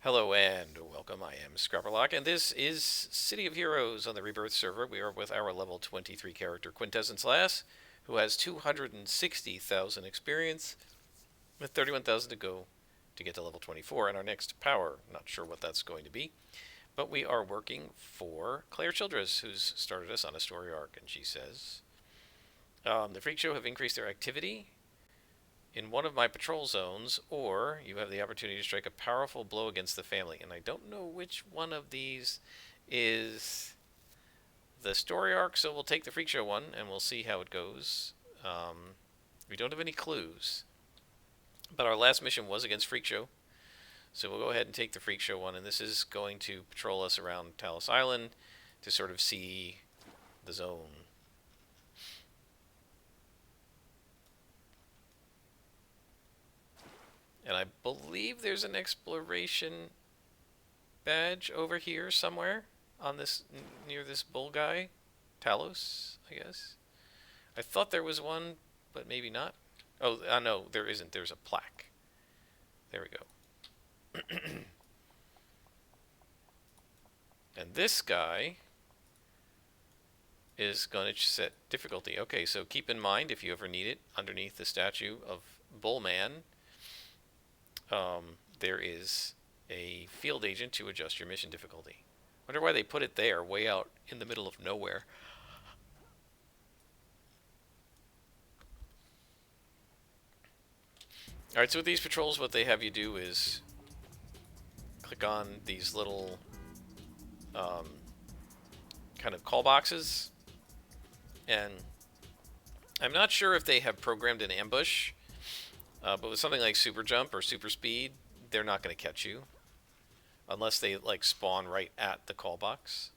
Hello and welcome. I am Scrapperlock, and this is City of Heroes on the Rebirth server. We are with our level 23 character Quintessence Lass, who has 260,000 experience, with 31,000 to go to get to level 24. And our next power, not sure what that's going to be, but we are working for Claire Childress, who's started us on a story arc, and she says, the Freak Show have increased their activity in one of my patrol zones, or you have the opportunity to strike a powerful blow against the family. And I don't know which one of these is the story arc, so we'll take the Freak Show one and we'll see how it goes. We don't have any clues, but our last mission was against Freak Show, so we'll go ahead and take the Freak Show one. And this is going to patrol us around Talos Island to sort of see the zone. And I believe there's an exploration badge over here somewhere on this near this bull guy, Talos, I guess. I thought there was one, but maybe not. Oh, no, there isn't. There's a plaque. There we go. And this guy is going to set difficulty. Okay, so keep in mind if you ever need it, underneath the statue of Bullman, there is a field agent to adjust your mission difficulty. Wonder why they put it there, way out in the middle of nowhere. Alright, so with these patrols, what they have you do is click on these little kind of call boxes, and I'm not sure if they have programmed an ambush, but with something like super jump or super speed, they're not going to catch you unless they like spawn right at the call box.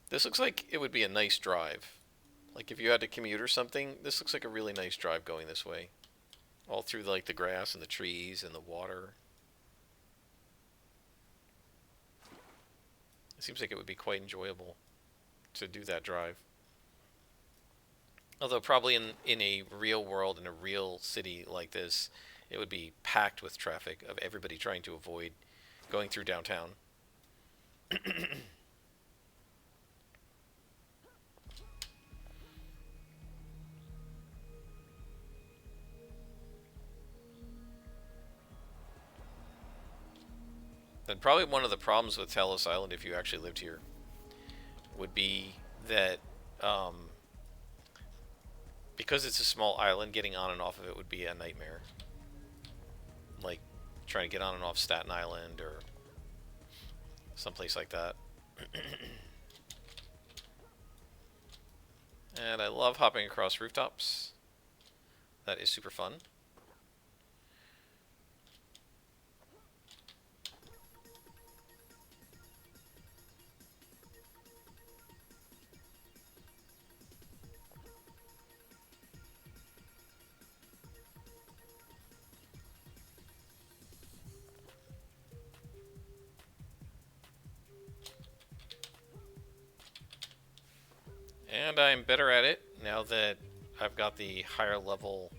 This looks like it would be a nice drive. Like if you had to commute or something, this looks like a really nice drive going this way. All through like the grass and the trees and the water. It seems like it would be quite enjoyable to do that drive. Although probably in a real world, in a real city like this, it would be packed with traffic of everybody trying to avoid going through downtown. Then probably one of the problems with Talos Island, if you actually lived here, would be that because it's a small island, getting on and off of it would be a nightmare. Like trying to get on and off Staten Island or someplace like that. And I love hopping across rooftops. That is super fun. And I'm better at it now that I've got the higher level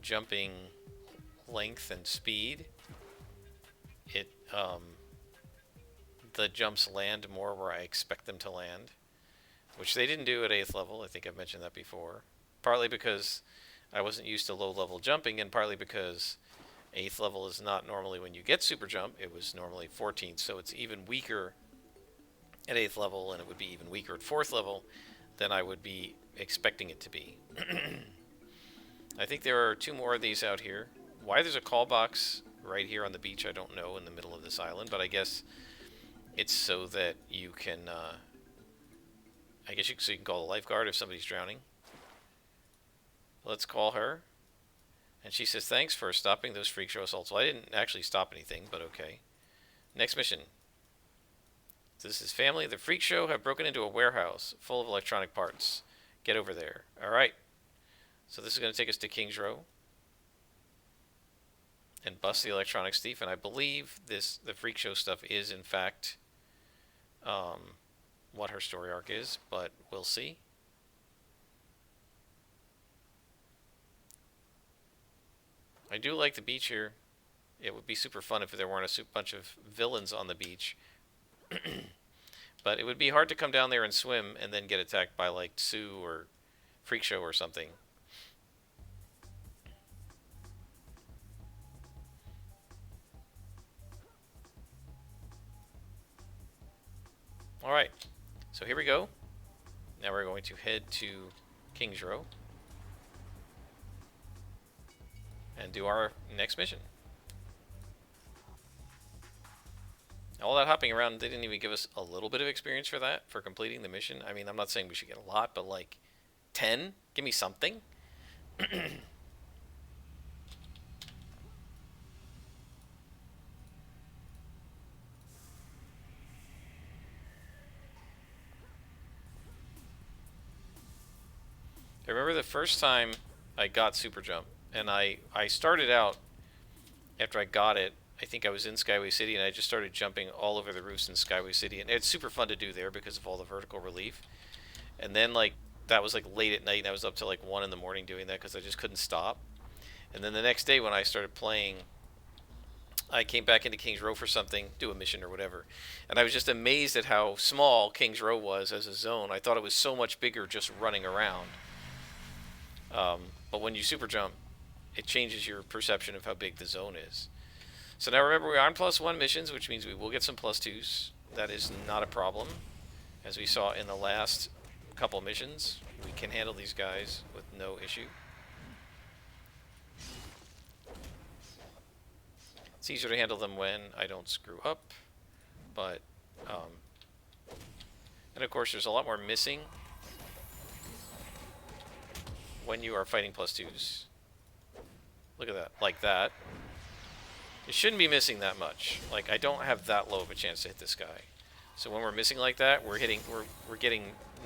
jumping length and speed. It the jumps land more where I expect them to land, which they didn't do at 8th level. I think I've mentioned that before. Partly because I wasn't used to low level jumping, and partly because 8th level is not normally when you get super jump. It was normally 14th, so it's even weaker at 8th level, and it would be even weaker at 4th level than I would be expecting it to be. I think there are 2 more of these out here. Why there's a call box right here on the beach, I don't know, in the middle of this island, but I guess it's so that you can, so you can call the lifeguard if somebody's drowning. Let's call her. And she says, thanks for stopping those freak show assaults. Well, I didn't actually stop anything, but okay. Next mission. This is family. The freak show have broken into a warehouse full of electronic parts. Get over there. Alright. So this is going to take us to King's Row. And bust the electronics thief. And I believe the freak show stuff is, in fact, what her story arc is, but we'll see. I do like the beach here. It would be super fun if there weren't a bunch of villains on the beach. But it would be hard to come down there and swim and then get attacked by, like, Sue or Freak Show or something. Alright, so here we go. Now we're going to head to King's Row and do our next mission. All that hopping around, they didn't even give us a little bit of experience for that, for completing the mission. I mean, I'm not saying we should get a lot, but like 10? Give me something. I remember the first time I got Super Jump, and I started out, after I got it, I think I was in Skyway City, and I just started jumping all over the roofs in Skyway City, and it's super fun to do there because of all the vertical relief. And then, like, that was like late at night, and I was up till like 1 in the morning doing that because I just couldn't stop. And then the next day when I started playing, I came back into King's Row for something, do a mission or whatever, and I was just amazed at how small King's Row was as a zone. I thought it was so much bigger just running around. But when you super jump, it changes your perception of how big the zone is. So now remember, we are on +1 missions, which means we will get some +2s. That is not a problem. As we saw in the last couple missions, we can handle these guys with no issue. It's easier to handle them when I don't screw up, but, and of course there's a lot more missing when you are fighting +2s. Look at that, like that. You shouldn't be missing that much. Like, I don't have that low of a chance to hit this guy. So when we're missing like that, we're getting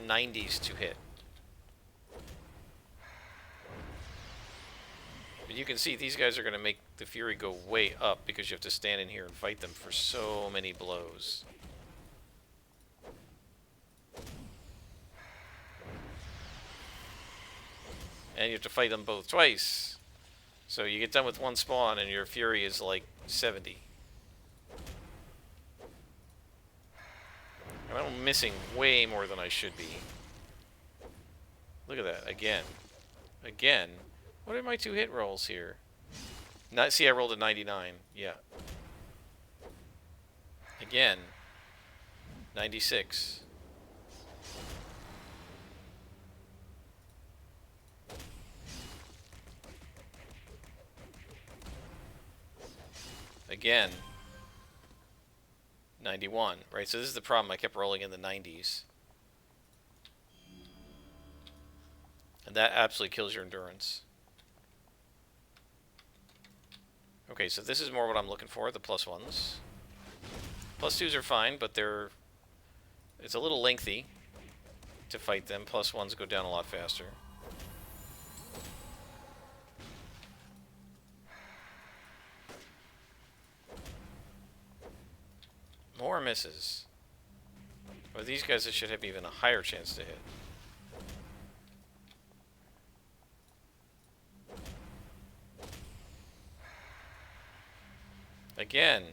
90s to hit. But you can see these guys are going to make the Fury go way up because you have to stand in here and fight them for so many blows. And you have to fight them both twice. So you get done with one spawn and your Fury is like 70. I'm missing way more than I should be. Look at that, again. Again. What are my 2 hit rolls here? See, I rolled a 99. Yeah. Again. 96. Again. 91. Right, so this is the problem. I kept rolling in the 90s. And that absolutely kills your endurance. Okay, so this is more what I'm looking for, the +1s. +2s are fine, but it's a little lengthy to fight them. +1s go down a lot faster. More misses. Well, these guys should have even a higher chance to hit. Again.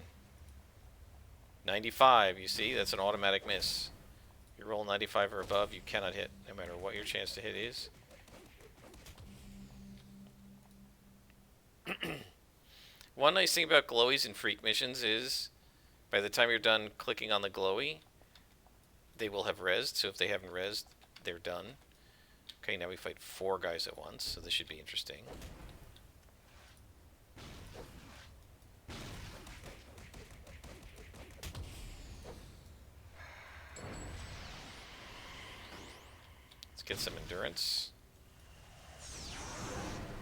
95, you see? That's an automatic miss. You roll 95 or above, you cannot hit, no matter what your chance to hit is. One nice thing about glowies and freak missions is, by the time you're done clicking on the glowy, they will have rezzed, so if they haven't rezzed, they're done. Okay, now we fight 4 guys at once, so this should be interesting. Let's get some endurance.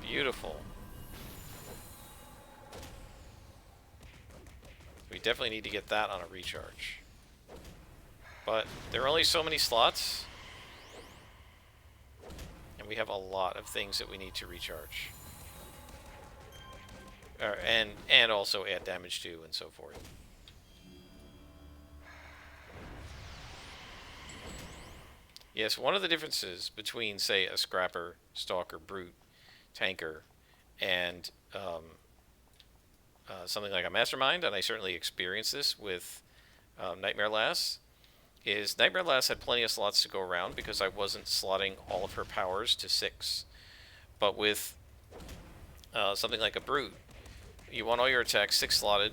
Beautiful. We definitely need to get that on a recharge. But there are only so many slots, and we have a lot of things that we need to recharge. And also add damage to, and so forth. Yes, one of the differences between, say, a scrapper, stalker, brute, tanker, and something like a mastermind, and I certainly experienced this with Nightmare Lass, is Nightmare Lass had plenty of slots to go around because I wasn't slotting all of her powers to 6. But with something like a brute, you want all your attacks 6 slotted,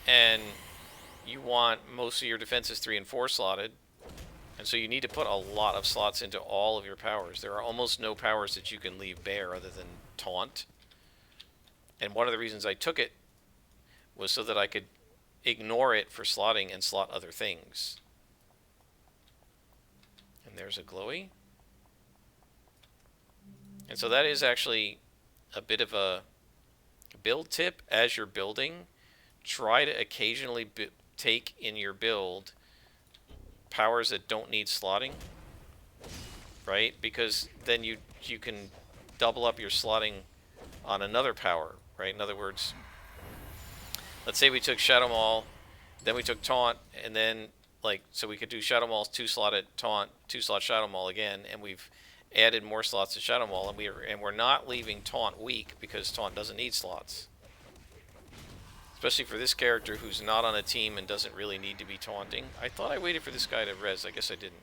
and you want most of your defenses 3 and 4 slotted, and so you need to put a lot of slots into all of your powers. There are almost no powers that you can leave bare other than Taunt. And one of the reasons I took it was so that I could ignore it for slotting and slot other things. And there's a glowy. And so that is actually a bit of a build tip as you're building. Try to occasionally take in your build powers that don't need slotting, right? Because then you can double up your slotting on another power, right? In other words, let's say we took Shadow Maul, then we took Taunt, and then so we could do Shadow Maul's 2-slotted Taunt, 2-slot Shadow Maul again, and we've added more slots to Shadow Maul, and we're not leaving Taunt weak because Taunt doesn't need slots. Especially for this character who's not on a team and doesn't really need to be taunting. I thought I waited for this guy to res. I guess I didn't.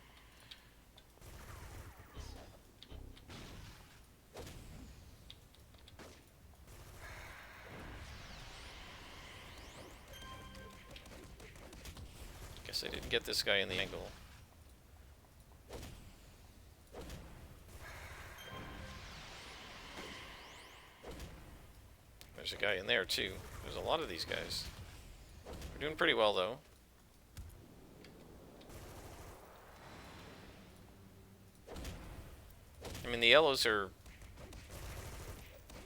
Guess I didn't get this guy in the angle. There's a guy in there too. There's a lot of these guys. We're doing pretty well though. I mean, the yellows are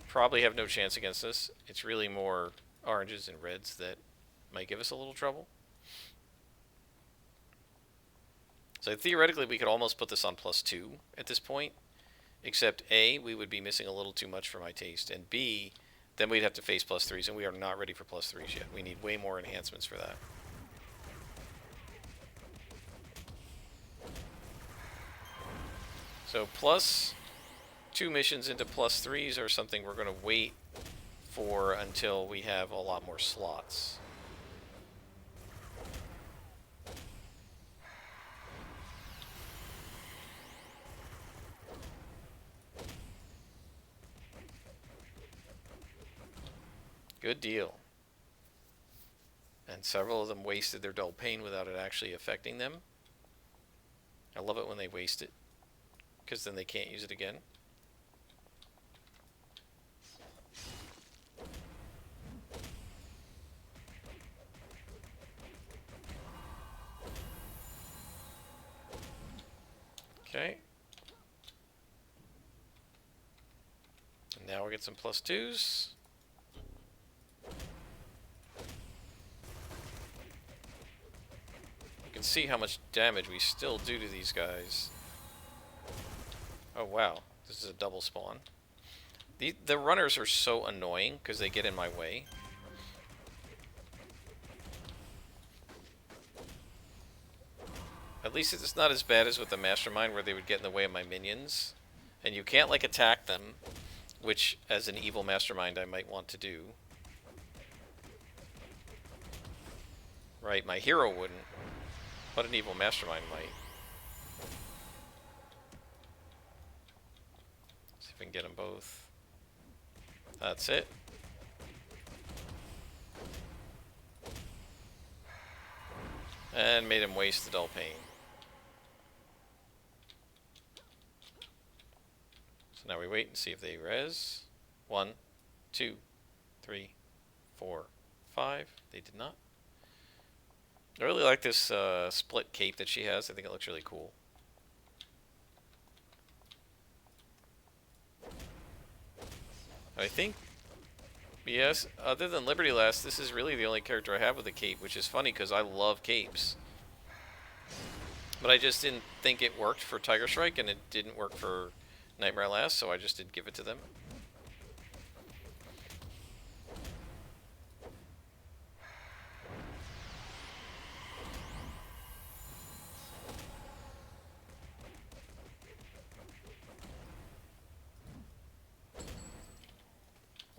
probably have no chance against us. It's really more oranges and reds that might give us a little trouble. So theoretically we could almost put this on +2 at this point, except A, we would be missing a little too much for my taste, and B, then we'd have to face +3s, and we are not ready for +3s yet. We need way more enhancements for that. So +2 missions into +3s are something we're going to wait for until we have a lot more slots. Good deal. And several of them wasted their dull pain without it actually affecting them. I love it when they waste it, because then they can't use it again. Okay. And now we get some +2s. You can see how much damage we still do to these guys. Oh wow, this is a double spawn. The runners are so annoying because they get in my way. At least it's not as bad as with the Mastermind where they would get in the way of my minions. And you can't attack them, which as an evil Mastermind I might want to do. Right, my hero wouldn't, but an evil Mastermind might. See if we can get them both. That's it. And made him waste the dull pain. So now we wait and see if they res. 1, 2, 3, 4, 5. They did not. I really like this split cape that she has. I think it looks really cool. I think, yes, other than Liberty Lass, this is really the only character I have with a cape, which is funny because I love capes. But I just didn't think it worked for Tiger Strike, and it didn't work for Nightmare Lass, so I just didn't give it to them.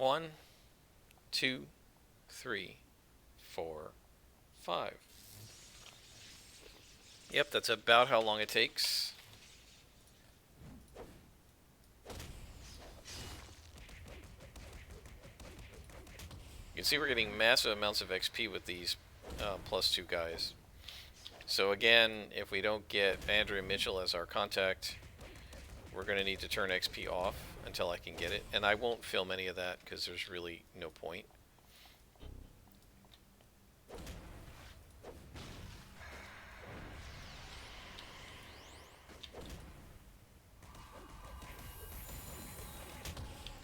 1, 2, 3, 4, 5. Yep, that's about how long it takes. You can see we're getting massive amounts of XP with these +2 guys. So again, if we don't get Andrea Mitchell as our contact, we're going to need to turn XP off until I can get it. And I won't film any of that because there's really no point.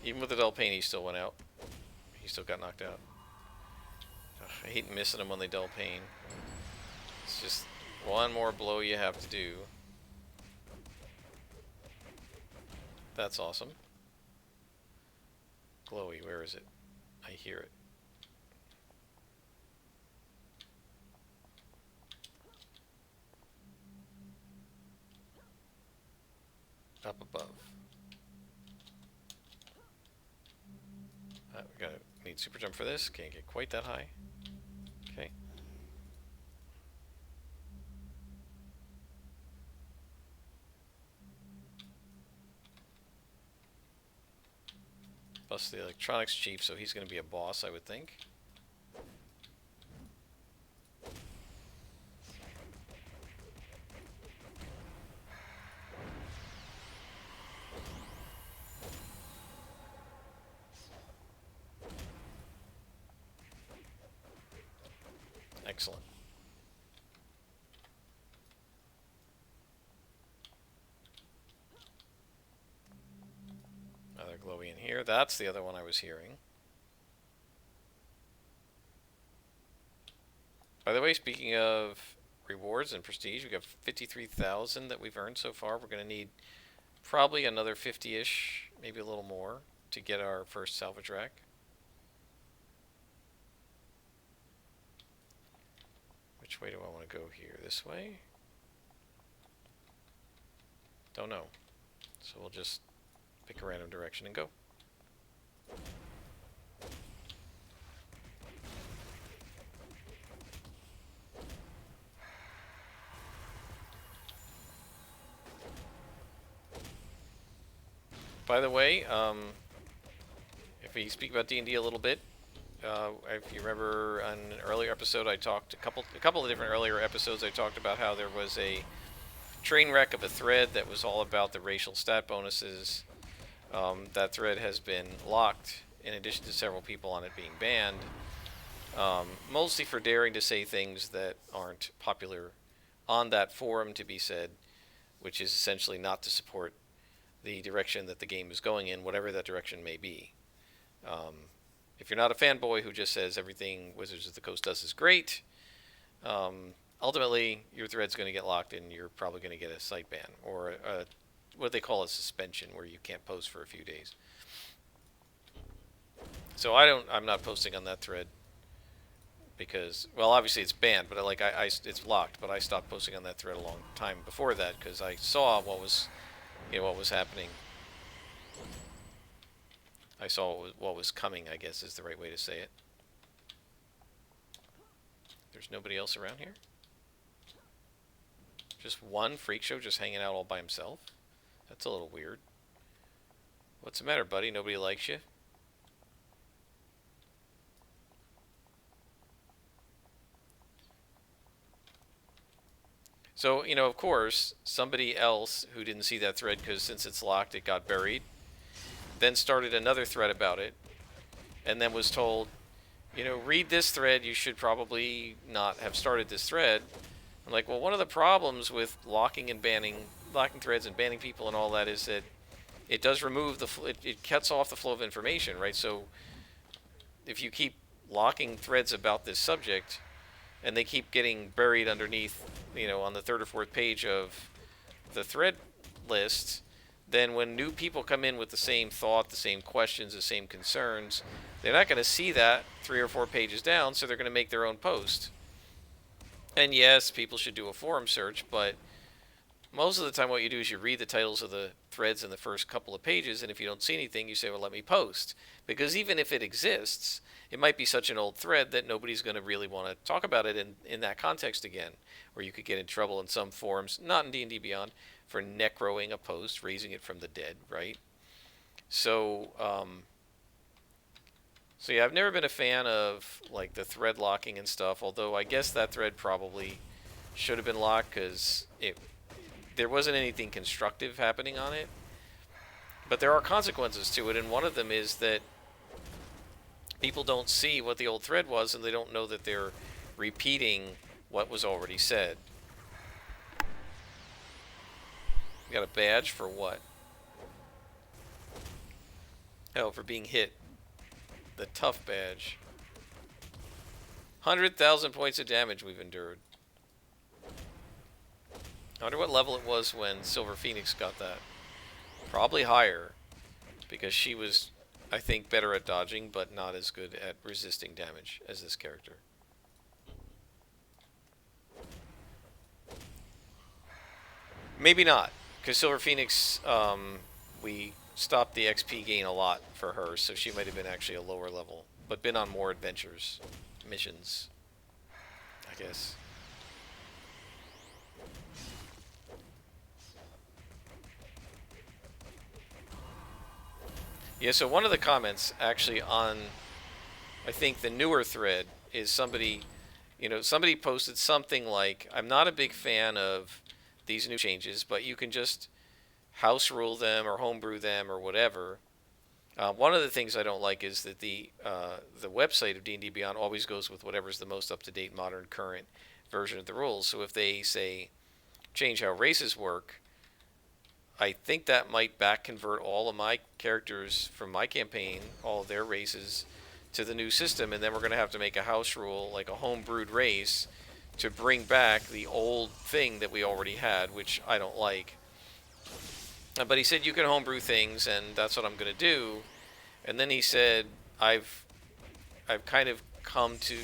Even with the dull pain, he still went out. He still got knocked out. Ugh, I hate missing him when they dull pain. It's just one more blow you have to do. That's awesome. Glowy, where is it? I hear it. Up above. We need super jump for this. Can't get quite that high. Okay. Plus the electronics chief, so he's going to be a boss, I would think. Excellent. Another glowy in here. That's the other one I was hearing. By the way, speaking of rewards and prestige, we got 53,000 that we've earned so far. We're going to need probably another 50-ish, maybe a little more, to get our first salvage rack. Which way do I want to go here? This way? Don't know. So we'll just pick a random direction and go. By the way, if we speak about D&D a little bit, if you remember on an earlier episode, I talked a couple of different earlier episodes. I talked about how there was a train wreck of a thread that was all about the racial stat bonuses. That thread has been locked, in addition to several people on it being banned, mostly for daring to say things that aren't popular on that forum to be said, which is essentially not to support the direction that the game is going in, whatever that direction may be. If you're not a fanboy who just says everything Wizards of the Coast does is great, ultimately your thread's going to get locked and you're probably going to get a site ban or what they call a suspension, where you can't post for a few days. So I'm not posting on that thread because, well, obviously it's banned, but it's locked. But I stopped posting on that thread a long time before that because I saw what was happening. I saw what was coming, I guess is the right way to say it. There's nobody else around here? Just one freak show just hanging out all by himself? That's a little weird. What's the matter, buddy? Nobody likes you? So, of course, somebody else who didn't see that thread, because since it's locked, it got buried, then started another thread about it, and then was told, read this thread, you should probably not have started this thread. I'm like, well, one of the problems with locking threads and banning people and all that is that it does remove it cuts off the flow of information, right? So if you keep locking threads about this subject, and they keep getting buried underneath, on the third or fourth page of the thread list, then when new people come in with the same thought, the same questions, the same concerns, they're not going to see that 3 or 4 pages down, so they're going to make their own post. And yes, people should do a forum search, but most of the time what you do is you read the titles of the threads in the first couple of pages, and if you don't see anything, you say, well, let me post. Because even if it exists, it might be such an old thread that nobody's going to really want to talk about it in that context again. Or you could get in trouble in some forums, not in D&D Beyond, for necroing a post, raising it from the dead, right? So, so yeah, I've never been a fan of like the thread locking and stuff, although I guess that thread probably should have been locked because there wasn't anything constructive happening on it. But there are consequences to it, and one of them is that people don't see what the old thread was, and they don't know that they're repeating what was already said. You got a badge for what? Oh, for being hit. The tough badge. 100,000 points of damage we've endured. I wonder what level it was when Silver Phoenix got that. Probably higher, because she was, I think, better at dodging, but not as good at resisting damage as this character. Maybe not, because Silver Phoenix, we stopped the XP gain a lot for her, so she might have been actually a lower level, but been on more adventures, missions, I guess. Yeah, so one of the comments actually on, I think, the newer thread is somebody, somebody posted something like, I'm not a big fan of these new changes, but you can just house rule them or homebrew them or whatever. One of the things I don't like is that the website of D&D Beyond always goes with whatever's the most up-to-date, modern, current version of the rules. So if they say change how races work, I think that might back convert all of my characters from my campaign, all of their races, to the new system, and then we're going to have to make a house rule, like a homebrewed race, to bring back the old thing that we already had, which I don't like. But he said you can homebrew things, and that's what I'm going to do. And then he said, I've kind of come to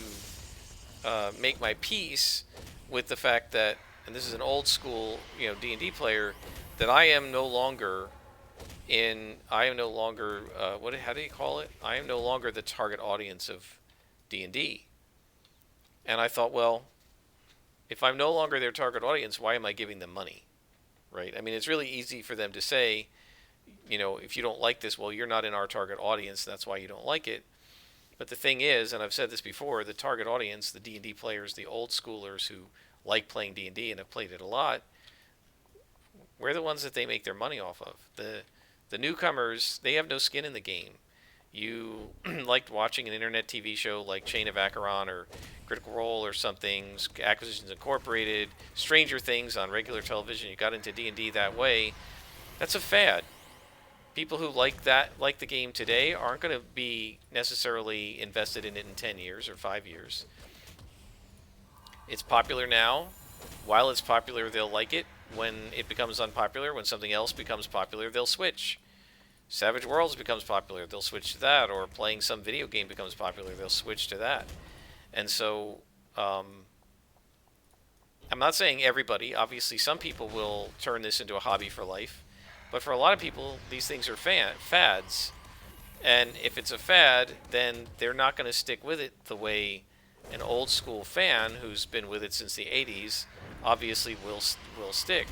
make my peace with the fact that, and this is an old school, D&D player, that I am no longer how do you call it? I am no longer the target audience of D&D. And I thought, well, if I'm no longer their target audience, why am I giving them money? Right? I mean, it's really easy for them to say, if you don't like this, well, you're not in our target audience, that's why you don't like it. But the thing is, and I've said this before, the target audience, the D&D players, the old schoolers who like playing D&D and have played it a lot, we're the ones that they make their money off of. The newcomers, they have no skin in the game. You liked watching an internet TV show like Chain of Acheron or Critical Role or something, Acquisitions Incorporated, Stranger Things on regular television. You got into D&D that way. That's a fad. People who like the game today, aren't going to be necessarily invested in it in 10 years or 5 years. It's popular now. While it's popular, they'll like it. When it becomes unpopular, when something else becomes popular, they'll switch. Savage Worlds becomes popular, they'll switch to that. Or playing some video game becomes popular, they'll switch to that. And so, I'm not saying everybody. Obviously, some people will turn this into a hobby for life. But for a lot of people, these things are fads. And if it's a fad, then they're not going to stick with it the way an old school fan who's been with it since the 80s obviously will stick.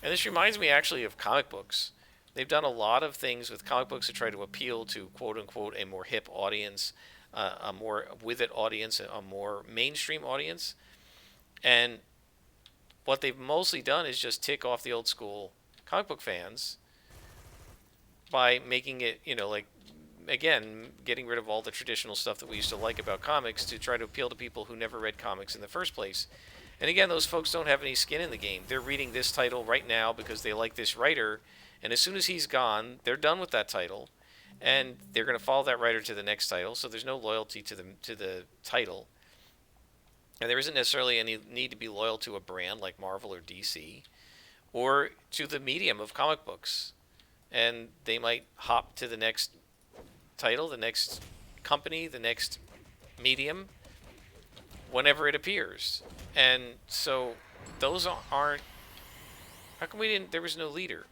And this reminds me actually of comic books. They've done a lot of things with comic books to try to appeal to quote-unquote a more hip audience, a more with-it audience, a more mainstream audience. And what they've mostly done is just tick off the old school comic book fans by making it, again, getting rid of all the traditional stuff that we used to like about comics to try to appeal to people who never read comics in the first place. And again, those folks don't have any skin in the game. They're reading this title right now because they like this writer, and as soon as he's gone, they're done with that title, and they're going to follow that writer to the next title, so there's no loyalty to the title. And there isn't necessarily any need to be loyal to a brand like Marvel or DC, or to the medium of comic books. And they might hop to the next title, the next company, the next medium, whenever it appears. And so those aren't, How come we didn't? There was no leader.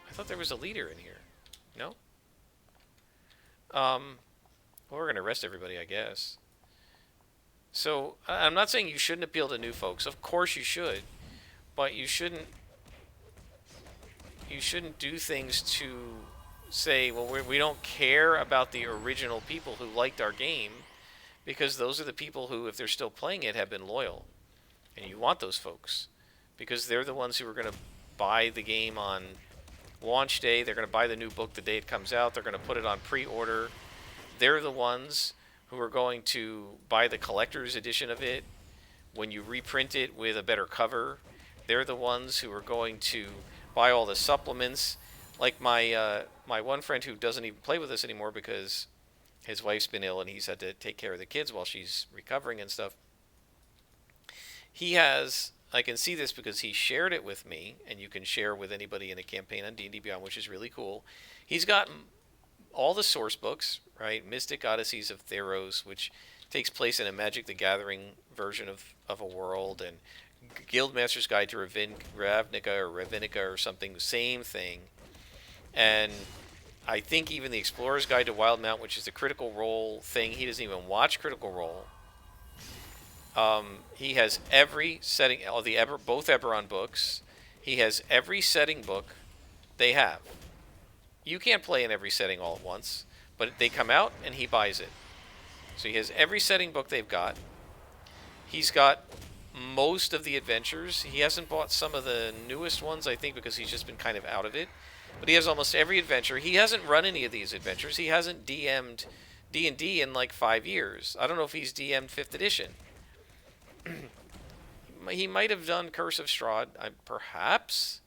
I thought there was a leader in here. No. Well, we're gonna arrest everybody, I guess. So I'm not saying you shouldn't appeal to new folks. Of course you should, but you shouldn't. You shouldn't do things to say, well, we don't care about the original people who liked our game, because those are the people who, if they're still playing it, have been loyal, and you want those folks, because they're the ones who are going to buy the game on launch day. They're going to buy the new book the day it comes out. They're going to put it on pre-order. They're the ones who are going to buy the collector's edition of it when you reprint it with a better cover. They're the ones who are going to buy all the supplements. Like my one friend who doesn't even play with us anymore because his wife's been ill and he's had to take care of the kids while she's recovering and stuff. He has, I can see this because he shared it with me, and you can share with anybody in a campaign on D&D Beyond, which is really cool. He's got all the source books, right? Mystic Odysseys of Theros, which takes place in a Magic the Gathering version of a world, and Guildmaster's Guide to Ravnica or Ravinica or something, same thing. And I think even the Explorer's Guide to Wildmount, which is the Critical Role thing, he doesn't even watch Critical Role. He has every setting, both Eberron books. He has every setting book they have. You can't play in every setting all at once, but they come out and he buys it. So he has every setting book they've got. He's got most of the adventures. He hasn't bought some of the newest ones, I think, because he's just been kind of out of it. But he has almost every adventure. He hasn't run any of these adventures. He hasn't DM'd D&D in like 5 years. I don't know if he's DM'd 5th edition. He might have done Curse of Strahd, perhaps.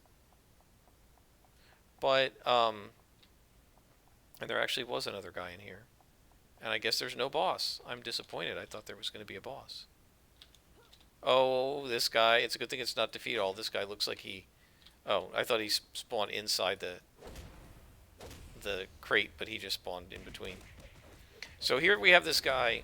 But, and there actually was another guy in here. And I guess there's no boss. I'm disappointed. I thought there was going to be a boss. Oh, this guy. It's a good thing it's not Defeat All. This guy looks like he... Oh, I thought he spawned inside the crate, but he just spawned in between. So here we have this guy.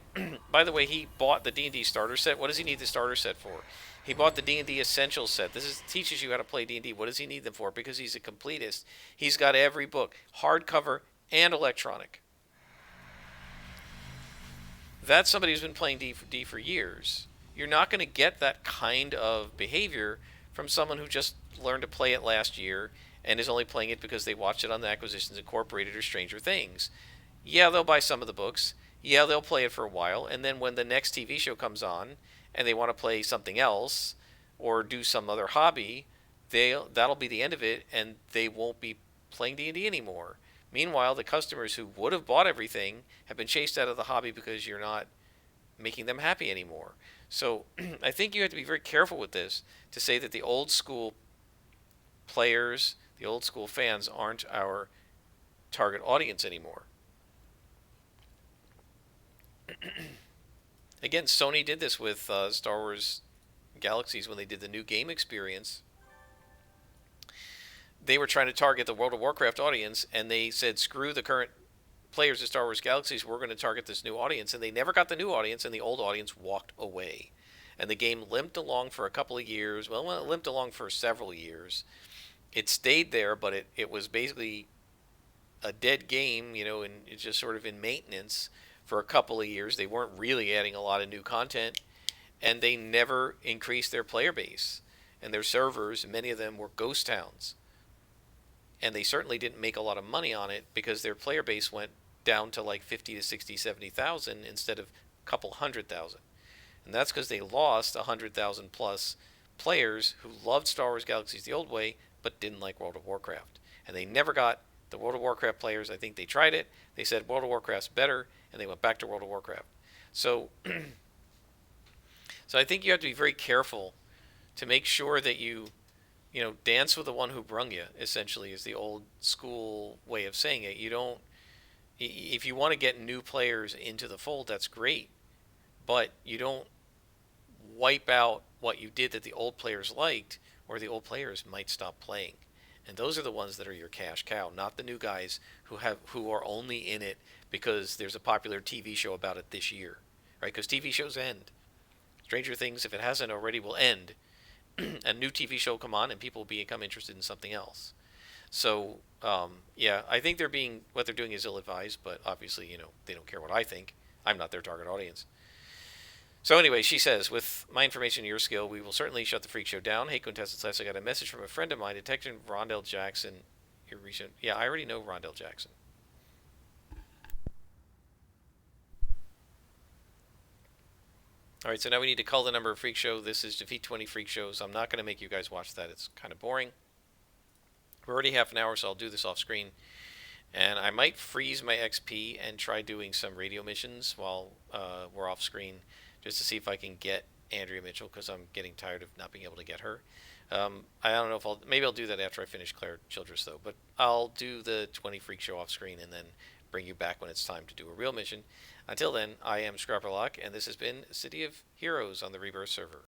By the way, he bought the D&D starter set. What does he need the starter set for? He bought the D&D Essentials set. This teaches you how to play D&D. What does he need them for? Because he's a completist. He's got every book, hardcover and electronic. That's somebody who's been playing D for years. You're not going to get that kind of behavior from someone who just learned to play it last year and is only playing it because they watched it on the Acquisitions Incorporated or Stranger Things. Yeah, they'll buy some of the books. Yeah, they'll play it for a while. And then when the next TV show comes on and they want to play something else or do some other hobby, that'll be the end of it, and they won't be playing D&D anymore. Meanwhile, the customers who would have bought everything have been chased out of the hobby because you're not making them happy anymore. So I think you have to be very careful with this to say that the old school players, the old school fans aren't our target audience anymore. Again, Sony did this with Star Wars Galaxies when they did the new game experience. They were trying to target the World of Warcraft audience, and they said, screw the current players of Star Wars Galaxies, we're going to target this new audience. And they never got the new audience, and the old audience walked away. And the game limped along for a couple of years. Well, it limped along for several years. It stayed there, but it was basically a dead game, and it's just sort of in maintenance for a couple of years. They weren't really adding a lot of new content, and they never increased their player base. And their servers, many of them were ghost towns. And they certainly didn't make a lot of money on it because their player base went down to like 50 to 60, 70,000 instead of a couple 100,000. And that's because they lost 100,000 plus players who loved Star Wars Galaxies the old way but didn't like World of Warcraft. And they never got the World of Warcraft players. I think they tried it. They said World of Warcraft's better, and they went back to World of Warcraft. So, so I think you have to be very careful to make sure that you dance with the one who brung you, essentially, is the old school way of saying it. You don't, if you want to get new players into the fold, that's great, but you don't wipe out what you did that the old players liked, or the old players might stop playing. And those are the ones that are your cash cow, not the new guys who are only in it because there's a popular TV show about it this year, right? Because TV shows end. Stranger Things, if it hasn't already, will end. a new TV show come on and people become interested in something else. So yeah, I think what they're doing is ill-advised, but obviously, they don't care what I think. I'm not their target audience. So anyway, she says, with my information and your skill, we will certainly shut the freak show down. Hey, Quintessence Last, I got a message from a friend of mine, Detective Rondell Jackson. Your recent, yeah, I already know Rondell Jackson. All right, so now we need to call the number of freak show. This is defeat 20 freak shows. I'm not going to make you guys watch that. It's kind of boring. We're already half an hour, so I'll do this off screen. And I might freeze my XP and try doing some radio missions while we're off screen, just to see if I can get Andrea Mitchell, because I'm getting tired of not being able to get her. I don't know if maybe I'll do that after I finish Claire Childress, though. But I'll do the 20 freak show off screen and then bring you back when it's time to do a real mission. Until then, I am Scrapperlock, and this has been City of Heroes on the Rebirth server.